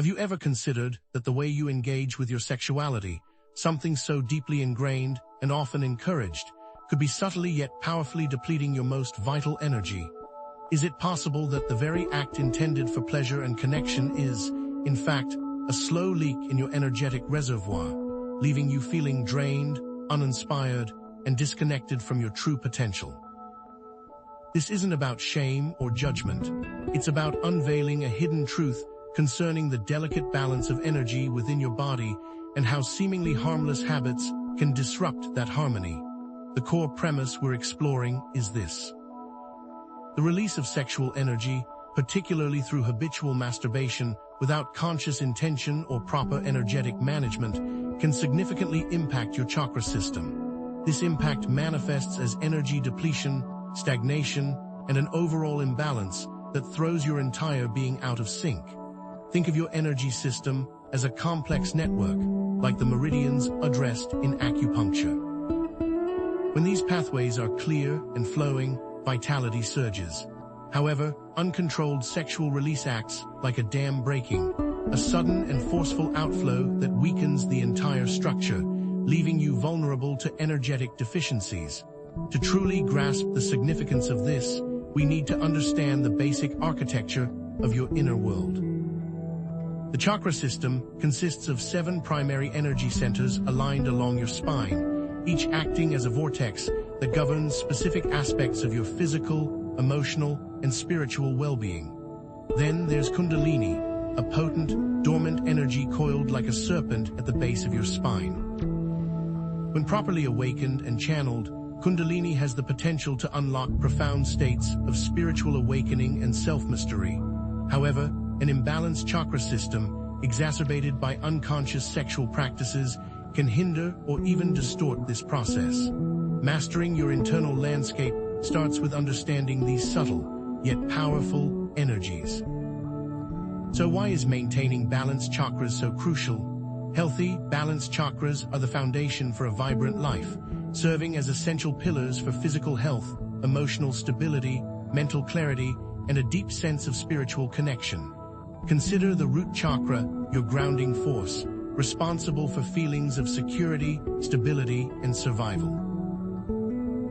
Have you ever considered that the way you engage with your sexuality, something so deeply ingrained and often encouraged, could be subtly yet powerfully depleting your most vital energy? Is it possible that the very act intended for pleasure and connection is, in fact, a slow leak in your energetic reservoir, leaving you feeling drained, uninspired, and disconnected from your true potential? This isn't about shame or judgment. It's about unveiling a hidden truth concerning the delicate balance of energy within your body and how seemingly harmless habits can disrupt that harmony. The core premise we're exploring is this: the release of sexual energy, particularly through habitual masturbation without conscious intention or proper energetic management, can significantly impact your chakra system. This impact manifests as energy depletion, stagnation, and an overall imbalance that throws your entire being out of sync. Think of your energy system as a complex network, like the meridians addressed in acupuncture. When these pathways are clear and flowing, vitality surges. However, uncontrolled sexual release acts like a dam breaking, a sudden and forceful outflow that weakens the entire structure, leaving you vulnerable to energetic deficiencies. To truly grasp the significance of this, we need to understand the basic architecture of your inner world. The chakra system consists of 7 primary energy centers aligned along your spine, each acting as a vortex that governs specific aspects of your physical, emotional, and spiritual well-being. Then there's Kundalini, a potent, dormant energy coiled like a serpent at the base of your spine. When properly awakened and channeled, Kundalini has the potential to unlock profound states of spiritual awakening and self-mastery. However, an imbalanced chakra system, exacerbated by unconscious sexual practices, can hinder or even distort this process. Mastering your internal landscape starts with understanding these subtle, yet powerful, energies. So why is maintaining balanced chakras so crucial? Healthy, balanced chakras are the foundation for a vibrant life, serving as essential pillars for physical health, emotional stability, mental clarity, and a deep sense of spiritual connection. Consider the root chakra, your grounding force, responsible for feelings of security, stability, and survival.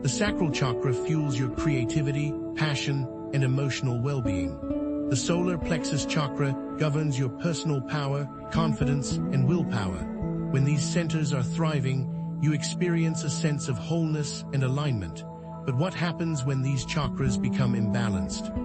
The sacral chakra fuels your creativity, passion, and emotional well-being. The solar plexus chakra governs your personal power, confidence, and willpower. When these centers are thriving, you experience a sense of wholeness and alignment. But what happens when these chakras become imbalanced?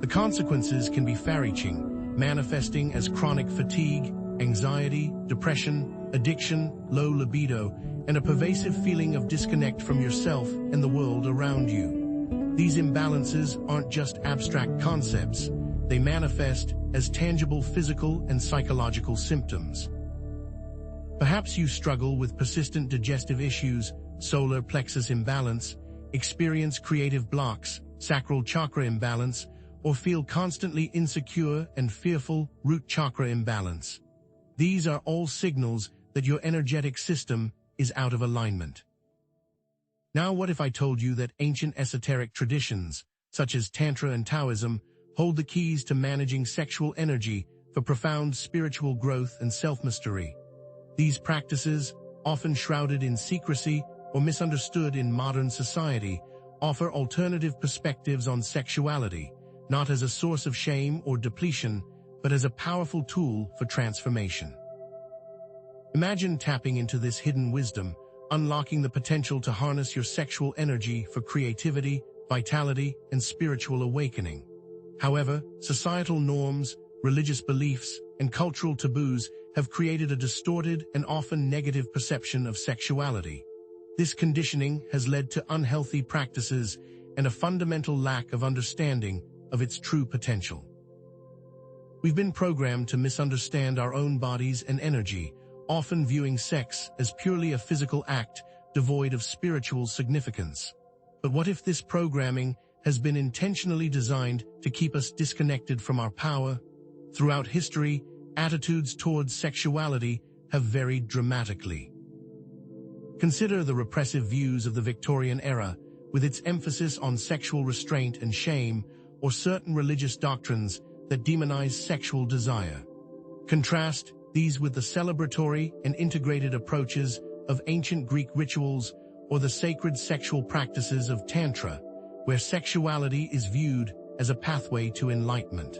The consequences can be far-reaching, manifesting as chronic fatigue, anxiety, depression, addiction, low libido, and a pervasive feeling of disconnect from yourself and the world around you. These imbalances aren't just abstract concepts. They manifest as tangible physical and psychological symptoms. Perhaps you struggle with persistent digestive issues, solar plexus imbalance, experience creative blocks, sacral chakra imbalance, or feel constantly insecure and fearful, root chakra imbalance. These are all signals that your energetic system is out of alignment. Now what if I told you that ancient esoteric traditions, such as Tantra and Taoism, hold the keys to managing sexual energy for profound spiritual growth and self-mastery? These practices, often shrouded in secrecy or misunderstood in modern society, offer alternative perspectives on sexuality, not as a source of shame or depletion, but as a powerful tool for transformation. Imagine tapping into this hidden wisdom, unlocking the potential to harness your sexual energy for creativity, vitality, and spiritual awakening. However, societal norms, religious beliefs, and cultural taboos have created a distorted and often negative perception of sexuality. This conditioning has led to unhealthy practices and a fundamental lack of understanding of its true potential. We've been programmed to misunderstand our own bodies and energy, often viewing sex as purely a physical act devoid of spiritual significance. But what if this programming has been intentionally designed to keep us disconnected from our power? Throughout history, attitudes towards sexuality have varied dramatically. Consider the repressive views of the Victorian era, with its emphasis on sexual restraint and shame, or certain religious doctrines that demonize sexual desire. Contrast these with the celebratory and integrated approaches of ancient Greek rituals or the sacred sexual practices of Tantra, where sexuality is viewed as a pathway to enlightenment.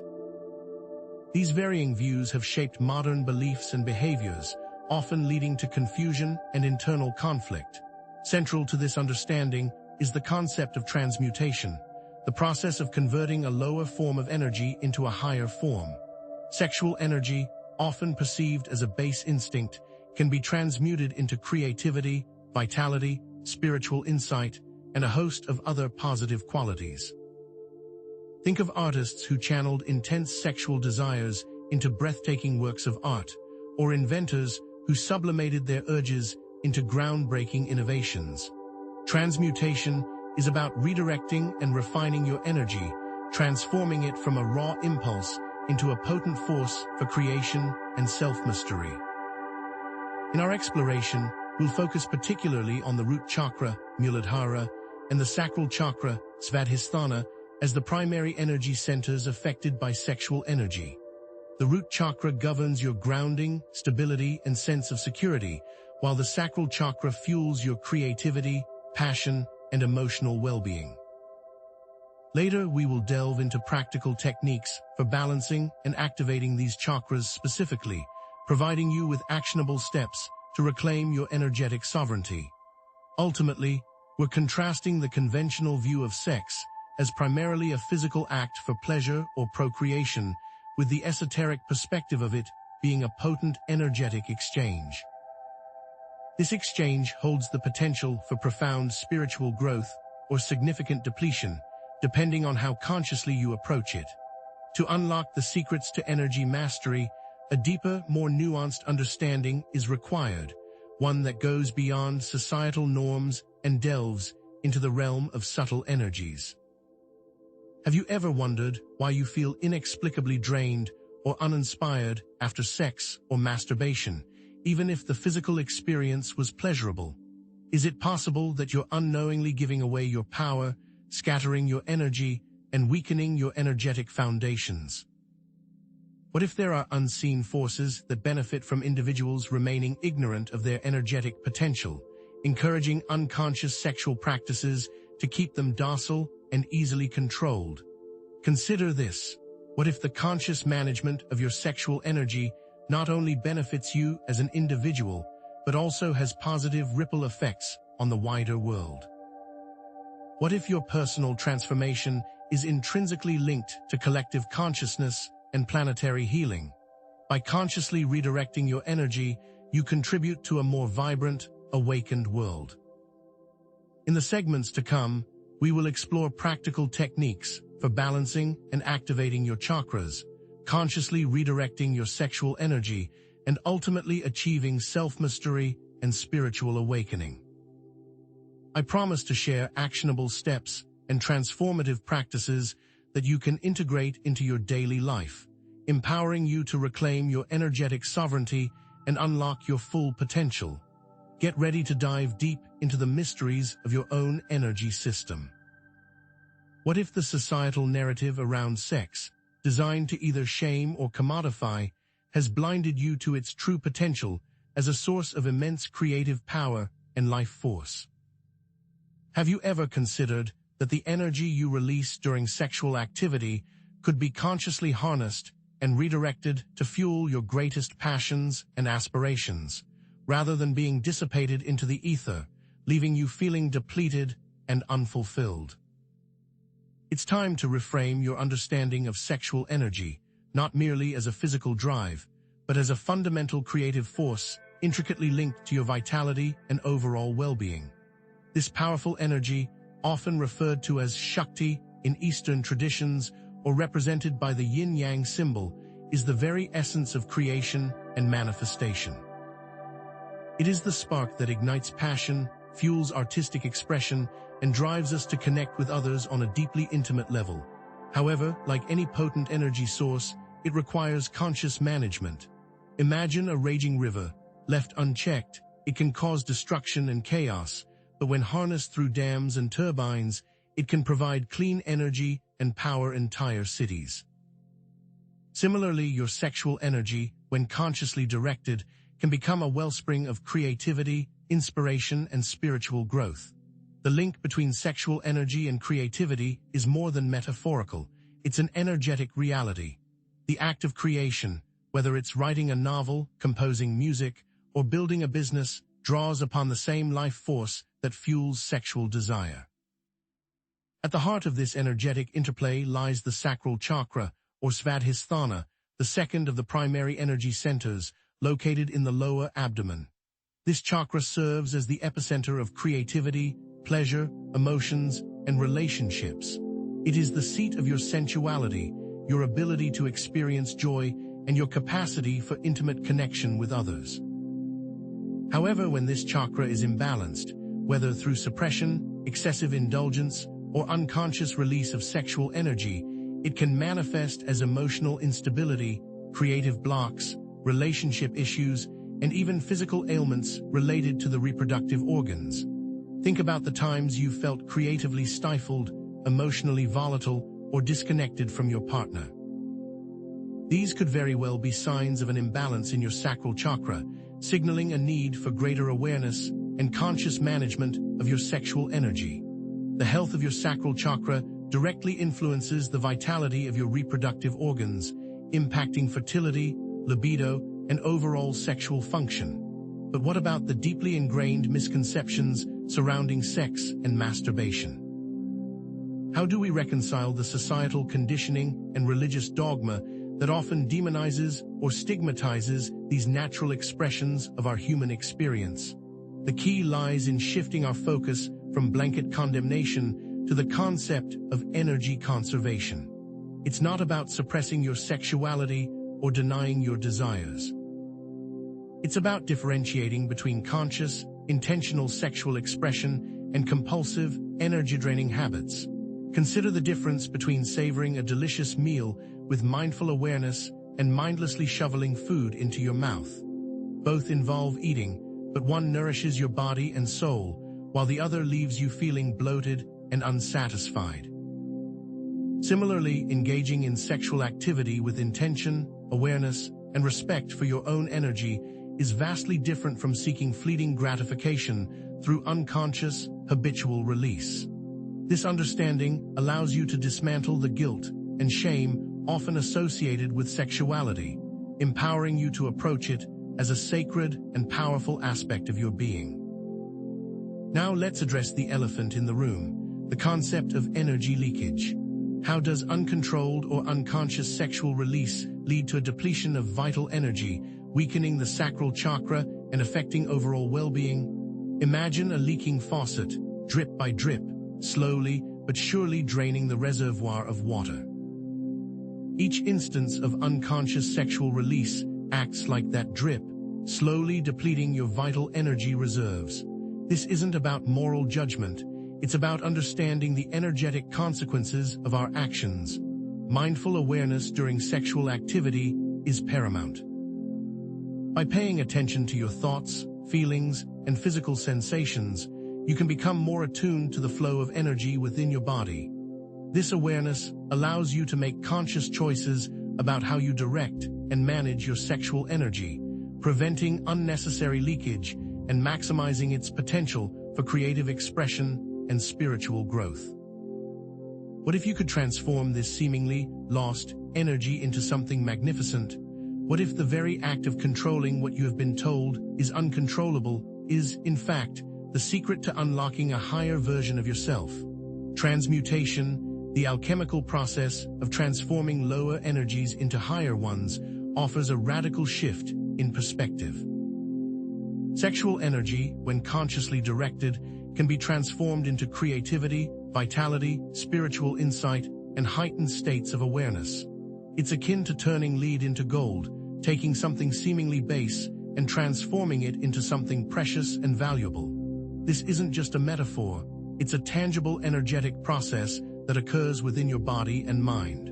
These varying views have shaped modern beliefs and behaviors, often leading to confusion and internal conflict. Central to this understanding is the concept of transmutation, the process of converting a lower form of energy into a higher form. Sexual energy, often perceived as a base instinct, can be transmuted into creativity, vitality, spiritual insight, and a host of other positive qualities. Think of artists who channeled intense sexual desires into breathtaking works of art, or inventors who sublimated their urges into groundbreaking innovations. Transmutation is about redirecting and refining your energy, transforming it from a raw impulse into a potent force for creation and self-mastery. In our exploration, we'll focus particularly on the root chakra, Muladhara, and the sacral chakra, Svadhisthana, as the primary energy centers affected by sexual energy. The root chakra governs your grounding, stability, and sense of security, while the sacral chakra fuels your creativity, passion, and emotional well-being. Later, we will delve into practical techniques for balancing and activating these chakras specifically, providing you with actionable steps to reclaim your energetic sovereignty. Ultimately, we're contrasting the conventional view of sex as primarily a physical act for pleasure or procreation, with the esoteric perspective of it being a potent energetic exchange. This exchange holds the potential for profound spiritual growth or significant depletion, depending on how consciously you approach it. To unlock the secrets to energy mastery, a deeper, more nuanced understanding is required, one that goes beyond societal norms and delves into the realm of subtle energies. Have you ever wondered why you feel inexplicably drained or uninspired after sex or masturbation, even if the physical experience was pleasurable? Is it possible that you're unknowingly giving away your power, scattering your energy, and weakening your energetic foundations? What if there are unseen forces that benefit from individuals remaining ignorant of their energetic potential, encouraging unconscious sexual practices to keep them docile and easily controlled? Consider this. What if the conscious management of your sexual energy not only benefits you as an individual, but also has positive ripple effects on the wider world? What if your personal transformation is intrinsically linked to collective consciousness and planetary healing? By consciously redirecting your energy, you contribute to a more vibrant, awakened world. In the segments to come, we will explore practical techniques for balancing and activating your chakras, consciously redirecting your sexual energy, and ultimately achieving self-mastery and spiritual awakening. I promise to share actionable steps and transformative practices that you can integrate into your daily life, empowering you to reclaim your energetic sovereignty and unlock your full potential. Get ready to dive deep into the mysteries of your own energy system. What if the societal narrative around sex, designed to either shame or commodify, has blinded you to its true potential as a source of immense creative power and life force? Have you ever considered that the energy you release during sexual activity could be consciously harnessed and redirected to fuel your greatest passions and aspirations, rather than being dissipated into the ether, leaving you feeling depleted and unfulfilled? It's time to reframe your understanding of sexual energy, not merely as a physical drive, but as a fundamental creative force intricately linked to your vitality and overall well-being. This powerful energy, often referred to as Shakti in Eastern traditions or represented by the yin-yang symbol, is the very essence of creation and manifestation. It is the spark that ignites passion, fuels artistic expression, and drives us to connect with others on a deeply intimate level. However, like any potent energy source, it requires conscious management. Imagine a raging river. Left unchecked, it can cause destruction and chaos, but when harnessed through dams and turbines, it can provide clean energy and power entire cities. Similarly, your sexual energy, when consciously directed, can become a wellspring of creativity, inspiration, and spiritual growth. The link between sexual energy and creativity is more than metaphorical. It's an energetic reality. The act of creation, whether it's writing a novel, composing music, or building a business, draws upon the same life force that fuels sexual desire. At the heart of this energetic interplay lies the sacral chakra, or svadhisthana, the second of the primary energy centers, located in the lower abdomen. This chakra serves as the epicenter of creativity, pleasure, emotions, and relationships. It is the seat of your sensuality, your ability to experience joy, and your capacity for intimate connection with others. However, when this chakra is imbalanced, whether through suppression, excessive indulgence, or unconscious release of sexual energy, it can manifest as emotional instability, creative blocks, relationship issues, and even physical ailments related to the reproductive organs. Think about the times you felt creatively stifled, emotionally volatile, or disconnected from your partner. These could very well be signs of an imbalance in your sacral chakra, signaling a need for greater awareness and conscious management of your sexual energy. The health of your sacral chakra directly influences the vitality of your reproductive organs, impacting fertility, libido, and overall sexual function. But what about the deeply ingrained misconceptions surrounding sex and masturbation? How do we reconcile the societal conditioning and religious dogma that often demonizes or stigmatizes these natural expressions of our human experience? The key lies in shifting our focus from blanket condemnation to the concept of energy conservation. It's not about suppressing your sexuality or denying your desires. It's about differentiating between conscious, intentional sexual expression and compulsive, energy-draining habits. Consider the difference between savoring a delicious meal with mindful awareness and mindlessly shoveling food into your mouth. Both involve eating, but one nourishes your body and soul, while the other leaves you feeling bloated and unsatisfied. Similarly, engaging in sexual activity with intention, awareness, and respect for your own energy is vastly different from seeking fleeting gratification through unconscious, habitual release. This understanding allows you to dismantle the guilt and shame often associated with sexuality, empowering you to approach it as a sacred and powerful aspect of your being. Now let's address the elephant in the room, the concept of energy leakage. How does uncontrolled or unconscious sexual release lead to a depletion of vital energy, weakening the sacral chakra and affecting overall well-being? Imagine a leaking faucet, drip by drip, slowly but surely draining the reservoir of water. Each instance of unconscious sexual release acts like that drip, slowly depleting your vital energy reserves. This isn't about moral judgment, it's about understanding the energetic consequences of our actions. Mindful awareness during sexual activity is paramount. By paying attention to your thoughts, feelings, and physical sensations, you can become more attuned to the flow of energy within your body. This awareness allows you to make conscious choices about how you direct and manage your sexual energy, preventing unnecessary leakage and maximizing its potential for creative expression and spiritual growth. What if you could transform this seemingly lost energy into something magnificent? What if the very act of controlling what you have been told is uncontrollable is, in fact, the secret to unlocking a higher version of yourself? Transmutation, the alchemical process of transforming lower energies into higher ones, offers a radical shift in perspective. Sexual energy, when consciously directed, can be transformed into creativity, vitality, spiritual insight, and heightened states of awareness. It's akin to turning lead into gold, taking something seemingly base and transforming it into something precious and valuable. This isn't just a metaphor, it's a tangible energetic process that occurs within your body and mind.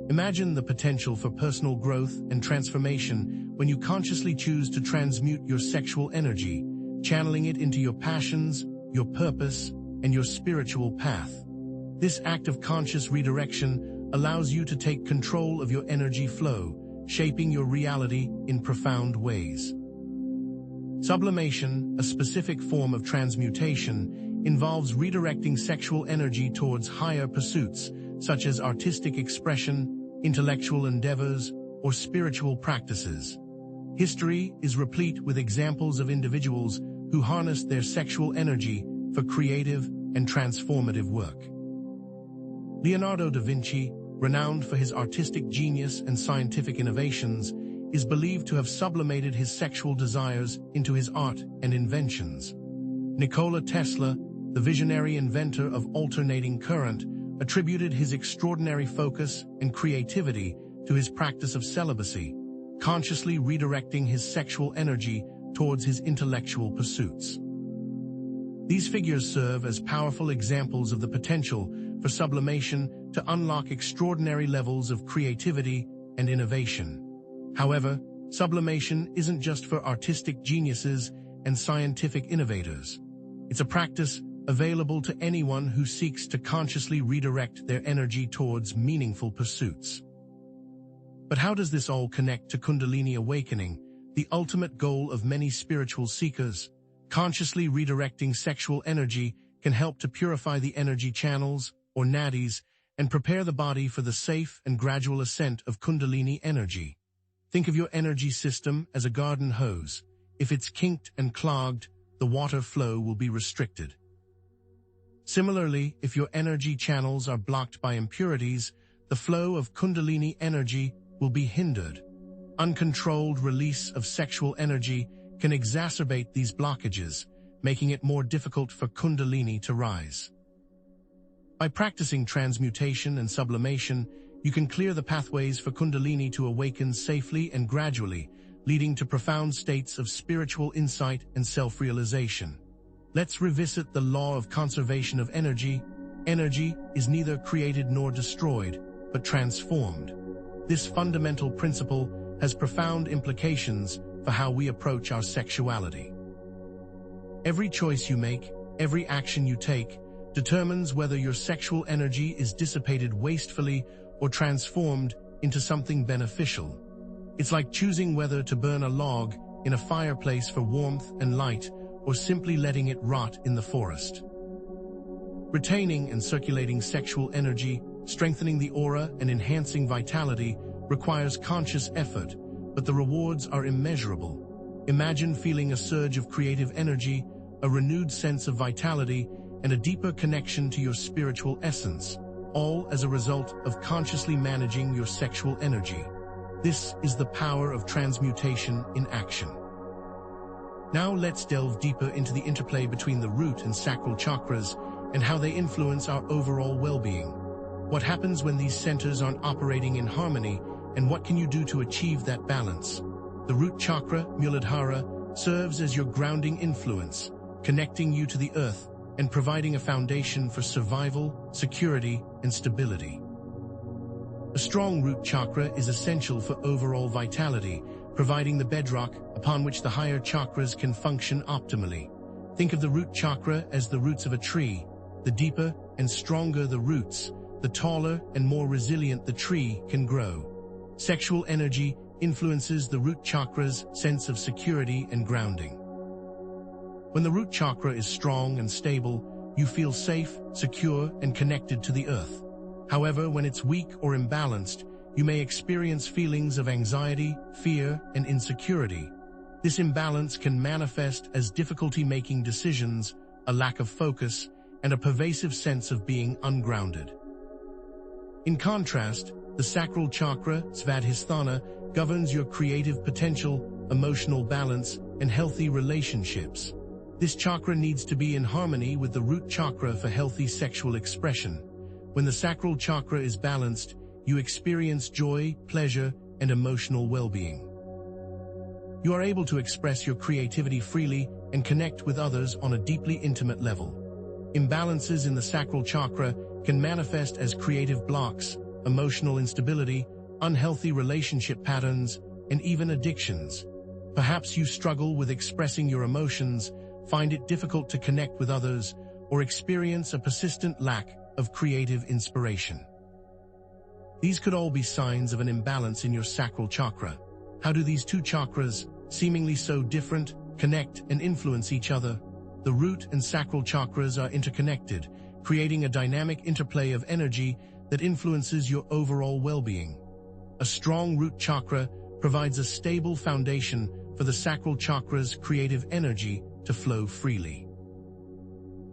Imagine the potential for personal growth and transformation when you consciously choose to transmute your sexual energy, channeling it into your passions, your purpose, and your spiritual path. This act of conscious redirection allows you to take control of your energy flow, shaping your reality in profound ways. Sublimation, a specific form of transmutation, involves redirecting sexual energy towards higher pursuits, such as artistic expression, intellectual endeavors, or spiritual practices. History is replete with examples of individuals who harnessed their sexual energy for creative and transformative work. Leonardo da Vinci, renowned for his artistic genius and scientific innovations, is believed to have sublimated his sexual desires into his art and inventions. Nikola Tesla, the visionary inventor of alternating current, attributed his extraordinary focus and creativity to his practice of celibacy, consciously redirecting his sexual energy towards his intellectual pursuits. These figures serve as powerful examples of the potential for sublimation to unlock extraordinary levels of creativity and innovation. However, sublimation isn't just for artistic geniuses and scientific innovators. It's a practice available to anyone who seeks to consciously redirect their energy towards meaningful pursuits. But how does this all connect to Kundalini awakening, the ultimate goal of many spiritual seekers? Consciously redirecting sexual energy can help to purify the energy channels, or nadis, and prepare the body for the safe and gradual ascent of Kundalini energy. Think of your energy system as a garden hose. If it's kinked and clogged, the water flow will be restricted. Similarly, if your energy channels are blocked by impurities, the flow of Kundalini energy will be hindered. Uncontrolled release of sexual energy can exacerbate these blockages, making it more difficult for Kundalini to rise. By practicing transmutation and sublimation, you can clear the pathways for Kundalini to awaken safely and gradually, leading to profound states of spiritual insight and self-realization. Let's revisit the law of conservation of energy. Energy is neither created nor destroyed, but transformed. This fundamental principle has profound implications for how we approach our sexuality. Every choice you make, every action you take, determines whether your sexual energy is dissipated wastefully or transformed into something beneficial. It's like choosing whether to burn a log in a fireplace for warmth and light, or simply letting it rot in the forest. Retaining and circulating sexual energy, strengthening the aura and enhancing vitality requires conscious effort, but the rewards are immeasurable. Imagine feeling a surge of creative energy, a renewed sense of vitality, and a deeper connection to your spiritual essence, all as a result of consciously managing your sexual energy. This is the power of transmutation in action. Now let's delve deeper into the interplay between the root and sacral chakras and how they influence our overall well-being. What happens when these centers aren't operating in harmony, and what can you do to achieve that balance? The root chakra, Muladhara, serves as your grounding influence, connecting you to the earth and providing a foundation for survival, security, and stability. A strong root chakra is essential for overall vitality, providing the bedrock upon which the higher chakras can function optimally. Think of the root chakra as the roots of a tree. The deeper and stronger the roots, the taller and more resilient the tree can grow. Sexual energy influences the root chakra's sense of security and grounding. When the root chakra is strong and stable, you feel safe, secure, and connected to the earth. However, when it's weak or imbalanced, you may experience feelings of anxiety, fear, and insecurity. This imbalance can manifest as difficulty making decisions, a lack of focus, and a pervasive sense of being ungrounded. In contrast, the sacral chakra, Svadhisthana, governs your creative potential, emotional balance, and healthy relationships. This chakra needs to be in harmony with the root chakra for healthy sexual expression. When the sacral chakra is balanced, you experience joy, pleasure, and emotional well-being. You are able to express your creativity freely and connect with others on a deeply intimate level. Imbalances in the sacral chakra can manifest as creative blocks, emotional instability, unhealthy relationship patterns, and even addictions. Perhaps you struggle with expressing your emotions, find it difficult to connect with others, or experience a persistent lack of creative inspiration. These could all be signs of an imbalance in your sacral chakra. How do these two chakras, seemingly so different, connect and influence each other? The root and sacral chakras are interconnected, creating a dynamic interplay of energy that influences your overall well-being. A strong root chakra provides a stable foundation for the sacral chakra's creative energy to flow freely.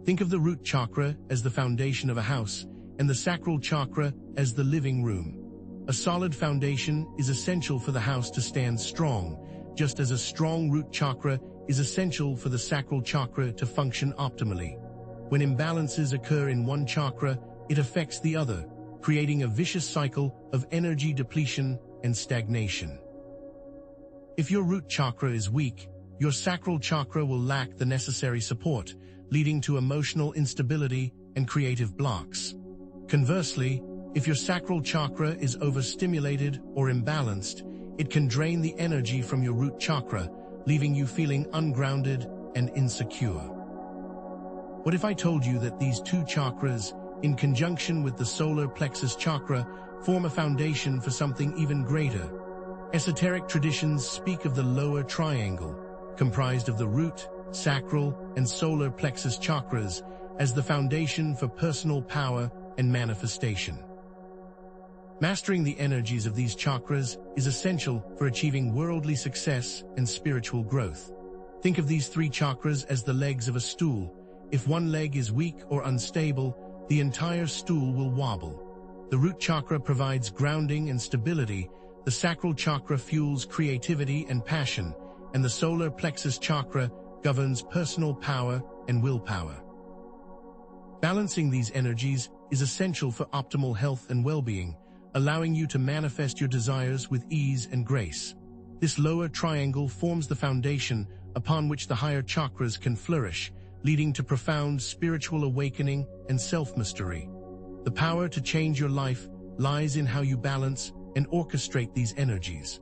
Think of the root chakra as the foundation of a house and the sacral chakra as the living room. A solid foundation is essential for the house to stand strong, just as a strong root chakra is essential for the sacral chakra to function optimally. When imbalances occur in one chakra, it affects the other, creating a vicious cycle of energy depletion and stagnation. If your root chakra is weak, your sacral chakra will lack the necessary support, leading to emotional instability and creative blocks. Conversely, if your sacral chakra is overstimulated or imbalanced, it can drain the energy from your root chakra, leaving you feeling ungrounded and insecure. What if I told you that these two chakras, in conjunction with the solar plexus chakra, form a foundation for something even greater? Esoteric traditions speak of the lower triangle, comprised of the root, sacral, and solar plexus chakras, as the foundation for personal power and manifestation. Mastering the energies of these chakras is essential for achieving worldly success and spiritual growth. Think of these three chakras as the legs of a stool. If one leg is weak or unstable, the entire stool will wobble. The root chakra provides grounding and stability, the sacral chakra fuels creativity and passion, and the solar plexus chakra governs personal power and willpower. Balancing these energies is essential for optimal health and well-being, allowing you to manifest your desires with ease and grace. This lower triangle forms the foundation upon which the higher chakras can flourish, leading to profound spiritual awakening and self-mastery. The power to change your life lies in how you balance and orchestrate these energies.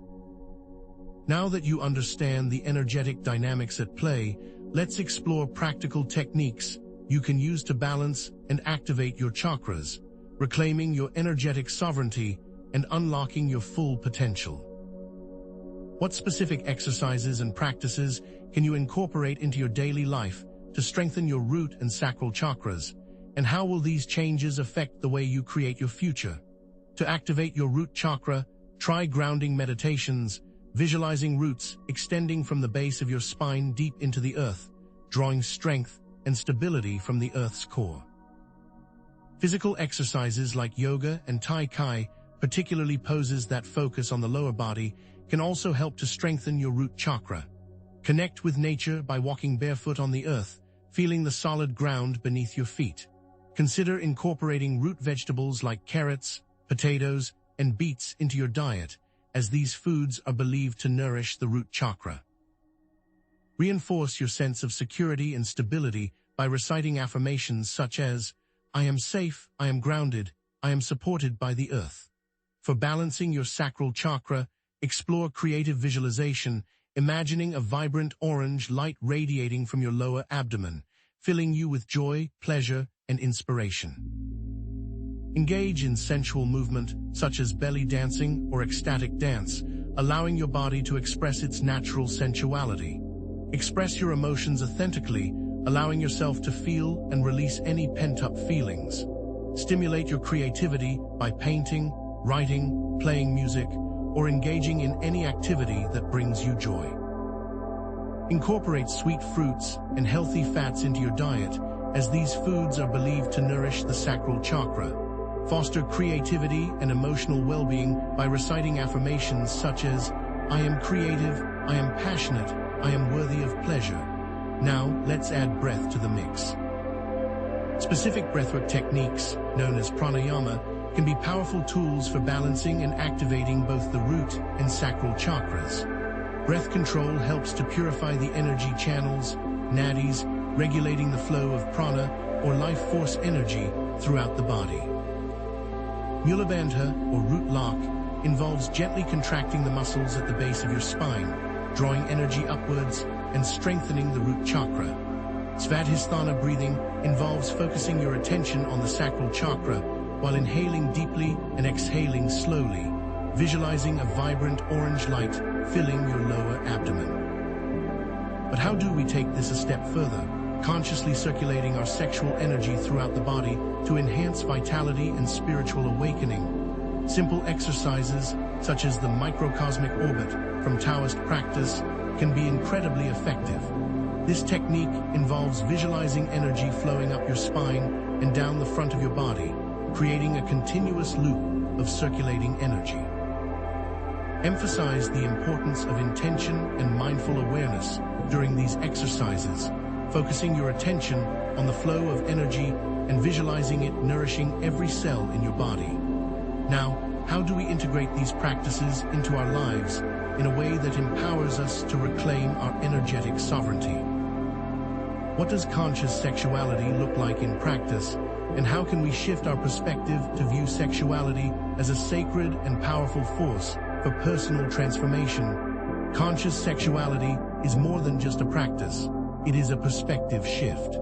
Now that you understand the energetic dynamics at play, let's explore practical techniques you can use to balance and activate your chakras, reclaiming your energetic sovereignty and unlocking your full potential. What specific exercises and practices can you incorporate into your daily life to strengthen your root and sacral chakras, and how will these changes affect the way you create your future? To activate your root chakra, try grounding meditations, visualizing roots extending from the base of your spine deep into the earth, drawing strength and stability from the earth's core. Physical exercises like yoga and Tai Chi, particularly poses that focus on the lower body, can also help to strengthen your root chakra. Connect with nature by walking barefoot on the earth, feeling the solid ground beneath your feet. Consider incorporating root vegetables like carrots, potatoes, and beets into your diet, as these foods are believed to nourish the root chakra. Reinforce your sense of security and stability by reciting affirmations such as, "I am safe, I am grounded, I am supported by the earth." For balancing your sacral chakra, explore creative visualization, imagining a vibrant orange light radiating from your lower abdomen, filling you with joy, pleasure, and inspiration. Engage in sensual movement, such as belly dancing or ecstatic dance, allowing your body to express its natural sensuality. Express your emotions authentically, allowing yourself to feel and release any pent-up feelings. Stimulate your creativity by painting, writing, playing music, or engaging in any activity that brings you joy. Incorporate sweet fruits and healthy fats into your diet, as these foods are believed to nourish the sacral chakra. Foster creativity and emotional well-being by reciting affirmations such as, "I am creative, I am passionate, I am worthy of pleasure." Now, let's add breath to the mix. Specific breathwork techniques, known as pranayama, can be powerful tools for balancing and activating both the root and sacral chakras. Breath control helps to purify the energy channels, nadis, regulating the flow of prana or life force energy throughout the body. Mulabandha, or root lock, involves gently contracting the muscles at the base of your spine, drawing energy upwards and strengthening the root chakra. Svadhisthana breathing involves focusing your attention on the sacral chakra while inhaling deeply and exhaling slowly, visualizing a vibrant orange light filling your lower abdomen. But how do we take this a step further, consciously circulating our sexual energy throughout the body to enhance vitality and spiritual awakening? Simple exercises, such as the microcosmic orbit from Taoist practice, can be incredibly effective. This technique involves visualizing energy flowing up your spine and down the front of your body, creating a continuous loop of circulating energy. Emphasize the importance of intention and mindful awareness during these exercises, focusing your attention on the flow of energy and visualizing it nourishing every cell in your body. Now, how do we integrate these practices into our lives in a way that empowers us to reclaim our energetic sovereignty? What does conscious sexuality look like in practice, and how can we shift our perspective to view sexuality as a sacred and powerful force for personal transformation? Conscious sexuality is more than just a practice. It is a perspective shift.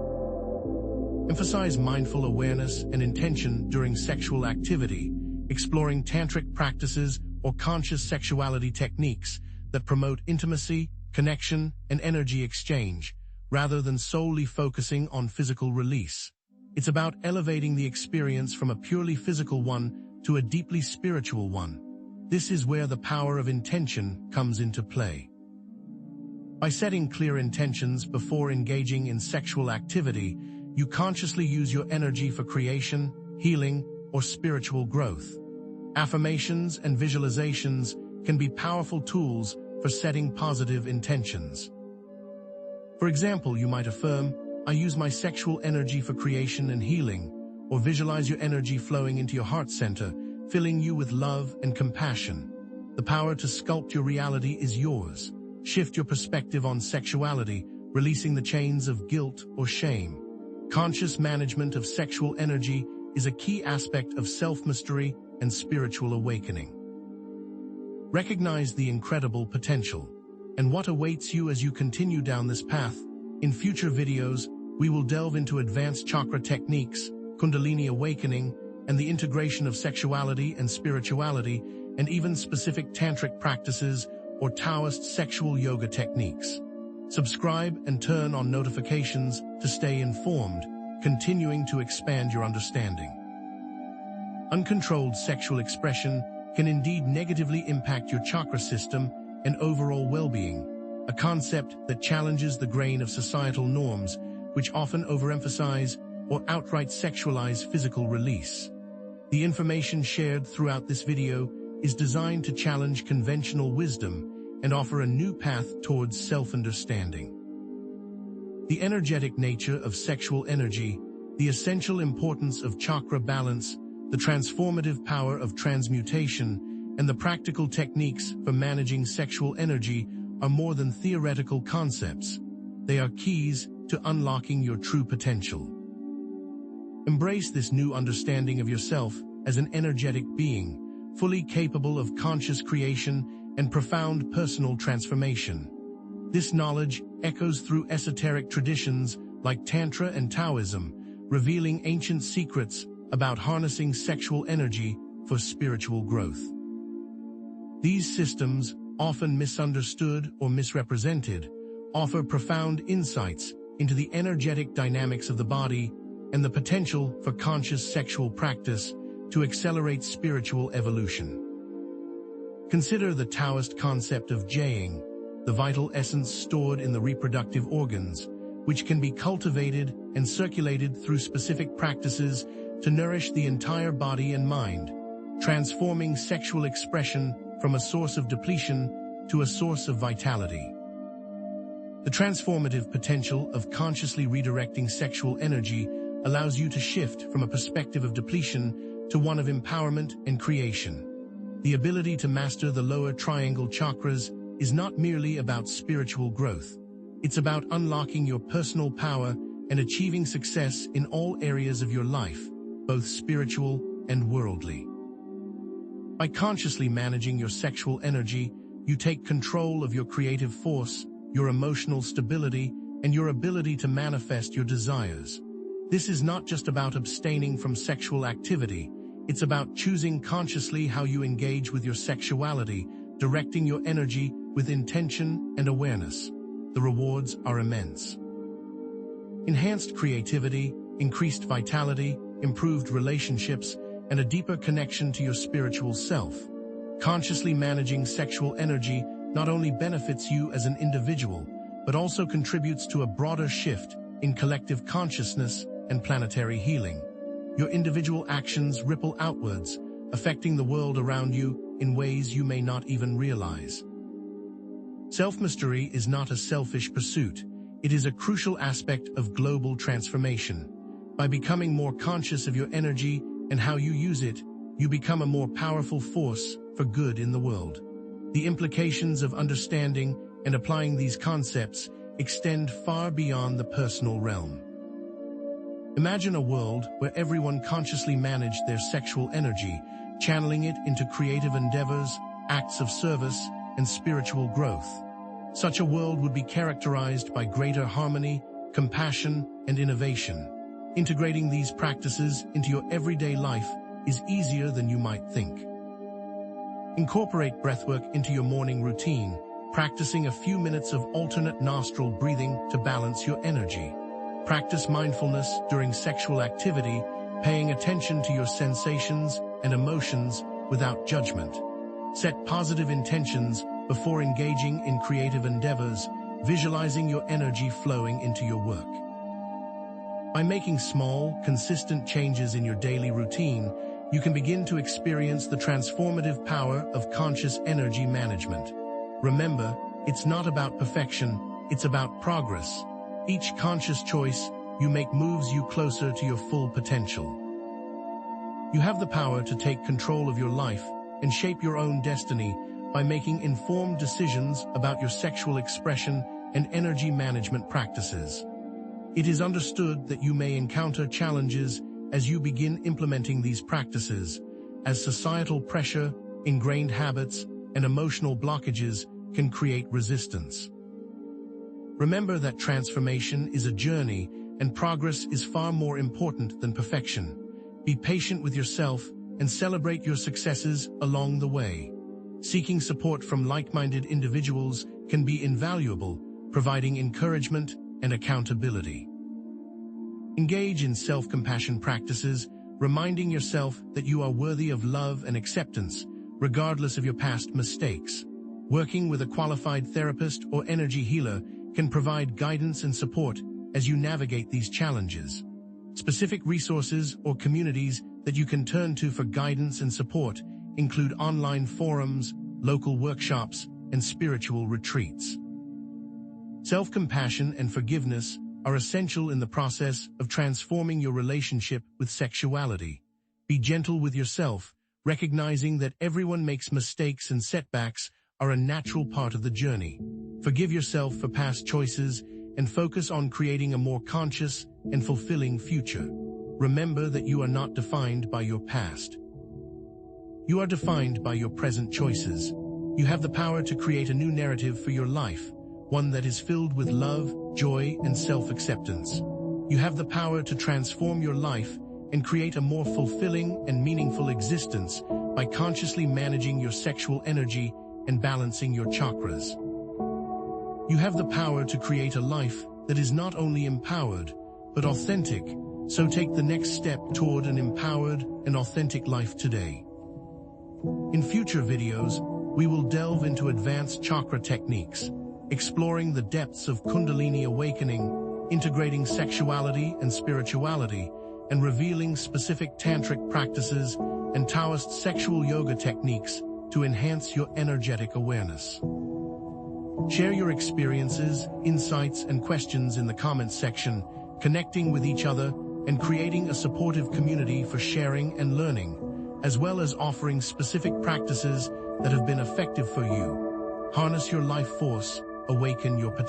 Emphasize mindful awareness and intention during sexual activity, exploring tantric practices or conscious sexuality techniques that promote intimacy, connection, and energy exchange, rather than solely focusing on physical release. It's about elevating the experience from a purely physical one to a deeply spiritual one. This is where the power of intention comes into play. By setting clear intentions before engaging in sexual activity, you consciously use your energy for creation, healing, or spiritual growth. Affirmations and visualizations can be powerful tools for setting positive intentions. For example, you might affirm, "I use my sexual energy for creation and healing," or visualize your energy flowing into your heart center, filling you with love and compassion. The power to sculpt your reality is yours. Shift your perspective on sexuality, releasing the chains of guilt or shame. Conscious management of sexual energy is a key aspect of self-mastery and spiritual awakening. Recognize the incredible potential and what awaits you as you continue down this path. In future videos, we will delve into advanced chakra techniques, Kundalini awakening, and the integration of sexuality and spirituality, and even specific tantric practices or Taoist sexual yoga techniques. Subscribe and turn on notifications to stay informed, continuing to expand your understanding. Uncontrolled sexual expression can indeed negatively impact your chakra system and overall well-being, a concept that challenges the grain of societal norms, which often overemphasize or outright sexualize physical release. The information shared throughout this video is designed to challenge conventional wisdom and offer a new path towards self-understanding. The energetic nature of sexual energy, the essential importance of chakra balance, the transformative power of transmutation, and the practical techniques for managing sexual energy are more than theoretical concepts. They are keys to unlocking your true potential. Embrace this new understanding of yourself as an energetic being, fully capable of conscious creation and profound personal transformation. This knowledge echoes through esoteric traditions like Tantra and Taoism, revealing ancient secrets about harnessing sexual energy for spiritual growth. These systems, often misunderstood or misrepresented, offer profound insights into the energetic dynamics of the body and the potential for conscious sexual practice to accelerate spiritual evolution. Consider the Taoist concept of jaying, the vital essence stored in the reproductive organs, which can be cultivated and circulated through specific practices to nourish the entire body and mind, transforming sexual expression from a source of depletion to a source of vitality. The transformative potential of consciously redirecting sexual energy allows you to shift from a perspective of depletion to one of empowerment and creation. The ability to master the lower triangle chakras is not merely about spiritual growth. It's about unlocking your personal power and achieving success in all areas of your life, both spiritual and worldly. By consciously managing your sexual energy, you take control of your creative force, your emotional stability, and your ability to manifest your desires. This is not just about abstaining from sexual activity. It's about choosing consciously how you engage with your sexuality, directing your energy with intention and awareness. The rewards are immense. Enhanced creativity, increased vitality, improved relationships, and a deeper connection to your spiritual self. Consciously managing sexual energy not only benefits you as an individual, but also contributes to a broader shift in collective consciousness and planetary healing. Your individual actions ripple outwards, affecting the world around you in ways you may not even realize. Self-mastery is not a selfish pursuit. It is a crucial aspect of global transformation. By becoming more conscious of your energy and how you use it, you become a more powerful force for good in the world. The implications of understanding and applying these concepts extend far beyond the personal realm. Imagine a world where everyone consciously managed their sexual energy, channeling it into creative endeavors, acts of service, and spiritual growth. Such a world would be characterized by greater harmony, compassion, and innovation. Integrating these practices into your everyday life is easier than you might think. Incorporate breathwork into your morning routine, practicing a few minutes of alternate nostril breathing to balance your energy. Practice mindfulness during sexual activity, paying attention to your sensations and emotions without judgment. Set positive intentions before engaging in creative endeavors, visualizing your energy flowing into your work. By making small, consistent changes in your daily routine, you can begin to experience the transformative power of conscious energy management. Remember, it's not about perfection, it's about progress. Each conscious choice you make moves you closer to your full potential. You have the power to take control of your life and shape your own destiny by making informed decisions about your sexual expression and energy management practices. It is understood that you may encounter challenges as you begin implementing these practices, as societal pressure, ingrained habits, and emotional blockages can create resistance. Remember that transformation is a journey, and progress is far more important than perfection. Be patient with yourself and celebrate your successes along the way. Seeking support from like-minded individuals can be invaluable, providing encouragement and accountability. Engage in self-compassion practices, reminding yourself that you are worthy of love and acceptance, regardless of your past mistakes. Working with a qualified therapist or energy healer can provide guidance and support as you navigate these challenges. Specific resources or communities that you can turn to for guidance and support include online forums, local workshops, and spiritual retreats. Self-compassion and forgiveness are essential in the process of transforming your relationship with sexuality. Be gentle with yourself, recognizing that everyone makes mistakes and setbacks are a natural part of the journey. Forgive yourself for past choices and focus on creating a more conscious and fulfilling future. Remember that you are not defined by your past. You are defined by your present choices. You have the power to create a new narrative for your life, one that is filled with love, joy, and self-acceptance. You have the power to transform your life and create a more fulfilling and meaningful existence by consciously managing your sexual energy and balancing your chakras. You have the power to create a life that is not only empowered, but authentic, so take the next step toward an empowered and authentic life today. In future videos, we will delve into advanced chakra techniques, exploring the depths of Kundalini awakening, integrating sexuality and spirituality, and revealing specific tantric practices and Taoist sexual yoga techniques to enhance your energetic awareness. Share your experiences, insights, and questions in the comments section, connecting with each other and creating a supportive community for sharing and learning, as well as offering specific practices that have been effective for you. Harness your life force, awaken your potential.